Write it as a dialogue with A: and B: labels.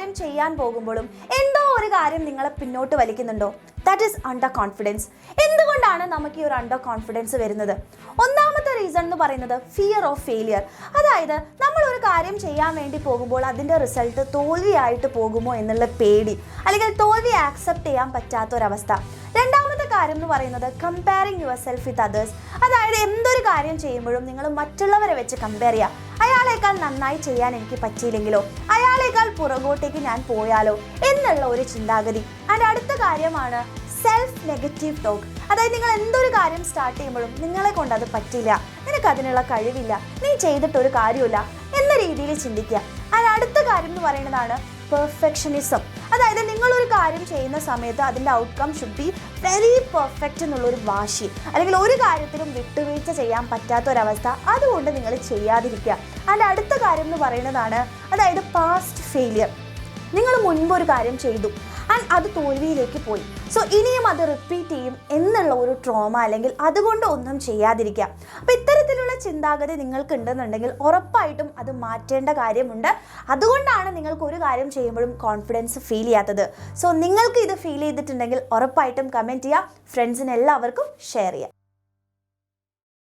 A: കാര്യം ചെയ്യാൻ പോകുമ്പോഴും എന്തോ ഒരു കാര്യം നിങ്ങളെ പിന്നോട്ട് വലിക്കുന്നുണ്ടോ? That is under confidence. എന്തുകൊണ്ടാണ് നമുക്ക് ഈ ഒരു അണ്ടർ കോൺഫിഡൻസ് വരുന്നത്? ഒന്നാമത്തെ റീസൺ എന്ന് പറയുന്നത് ഫിയർ ഓഫ് ഫെയിലിയർ. അതായത് നമ്മൾ ഒരു കാര്യം ചെയ്യാൻ വേണ്ടി പോകുമ്പോൾ അതിൻ്റെ റിസൾട്ട് തോൽവിയായിട്ട് പോകുമോ എന്നുള്ള പേടി, അല്ലെങ്കിൽ തോൽവി ആക്സെപ്റ്റ് ചെയ്യാൻ പറ്റാത്തൊരവസ്ഥ. രണ്ടാമത്തെ കാര്യം എന്ന് പറയുന്നത് comparing your self with others. അതായത് എന്തൊരു കാര്യം ചെയ്യുമ്പോഴും നിങ്ങൾ മറ്റുള്ളവരെ വെച്ച് കമ്പയർ ചെയ്യുക. അയാളേക്കാൾ നന്നായി ചെയ്യാൻ എനിക്ക് പറ്റിയില്ലെങ്കിലോ, അയാളേക്കാൾ പുറകോട്ടേക്ക് ഞാൻ പോയാലോ എന്നുള്ള ഒരു ചിന്താഗതി. അതിൻ്റെ അടുത്ത കാര്യമാണ് സെൽഫ് നെഗറ്റീവ് ടോക്ക്. അതായത് നിങ്ങൾ എന്തൊരു കാര്യം സ്റ്റാർട്ട് ചെയ്യുമ്പോഴും നിങ്ങളെ കൊണ്ട് അത് പറ്റില്ല, നിനക്ക് അതിനുള്ള കഴിവില്ല, നീ ചെയ്തിട്ടൊരു കാര്യമില്ല എന്ന രീതിയിൽ ചിന്തിക്കുക. അതിൻ്റെ അടുത്ത കാര്യം എന്ന് പറയുന്നതാണ് പെർഫെക്ഷനിസം. അതായത് നിങ്ങളൊരു കാര്യം ചെയ്യുന്ന സമയത്ത് അതിൻ്റെ outcome should be very perfect എന്നുള്ളൊരു വാശി, അല്ലെങ്കിൽ ഒരു കാര്യത്തിലും വിട്ടുവീഴ്ച ചെയ്യാൻ പറ്റാത്തൊരവസ്ഥ. അതുകൊണ്ട് നിങ്ങൾ ചെയ്യാതിരിക്കുക. അതിൻ്റെ അടുത്ത കാര്യം എന്ന് പറയുന്നതാണ് അതായത് പാസ്റ്റ് ഫെയിലിയർ. നിങ്ങൾ മുൻപ് ഒരു കാര്യം ചെയ്തു ആൻഡ് അത് തോൽവിയിലേക്ക് പോയി, സോ ഇനിയും അത് റിപ്പീറ്റ് ചെയ്യും എന്നുള്ള ഒരു ട്രോമ, അല്ലെങ്കിൽ അതുകൊണ്ട് ഒന്നും ചെയ്യാതിരിക്കുക. അപ്പോൾ ഇത്തരത്തിലുള്ള ചിന്താഗതി നിങ്ങൾക്ക് ഉണ്ടെന്നുണ്ടെങ്കിൽ ഉറപ്പായിട്ടും അത് മാറ്റേണ്ട കാര്യമുണ്ട്. അതുകൊണ്ടാണ് നിങ്ങൾക്ക് ഒരു കാര്യം ചെയ്യുമ്പോഴും കോൺഫിഡൻസ് ഫീൽ ചെയ്യാത്തത്. സോ നിങ്ങൾക്ക് ഇത് ഫീൽ ചെയ്തിട്ടുണ്ടെങ്കിൽ ഉറപ്പായിട്ടും കമൻറ്റ് ചെയ്യുക, ഫ്രണ്ട്സിന് എല്ലാവർക്കും ഷെയർ ചെയ്യുക.